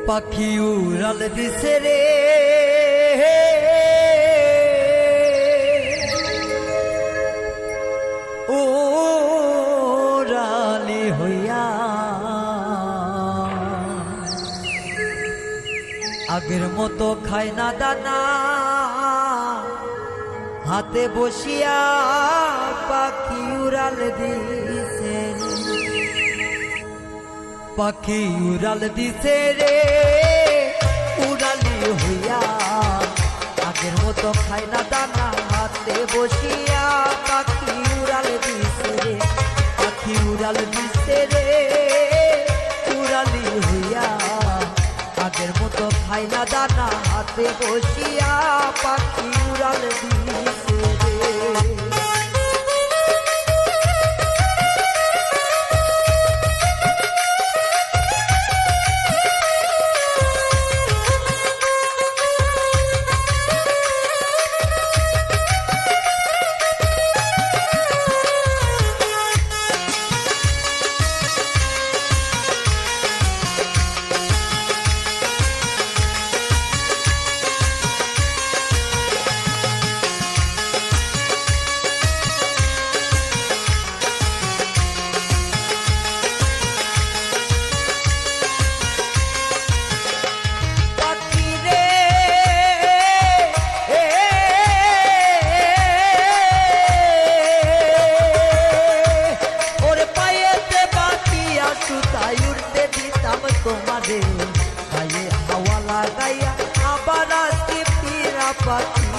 পাখি উড়াল দিছে রে উড়ালি হইয়া আগের মতো খায় না দানা হাতে বসিয়া পাখি উড়াল দিছে পাখি উড়াল দিছে রে উড়ালি হইয়া আগের মতো খায় না দানা হাতে বসিয়া পাখি উড়াল দিছে রে পাখি উড়াল দিছে রে উড়ালি হইয়া আগের মতো খায় না দানা হাতে বসিয়া পাখি উড়াল দিছে রে তোমারে গায়ে হাওয়া লাগাইয়া আবার আসতে ফিরা পাখি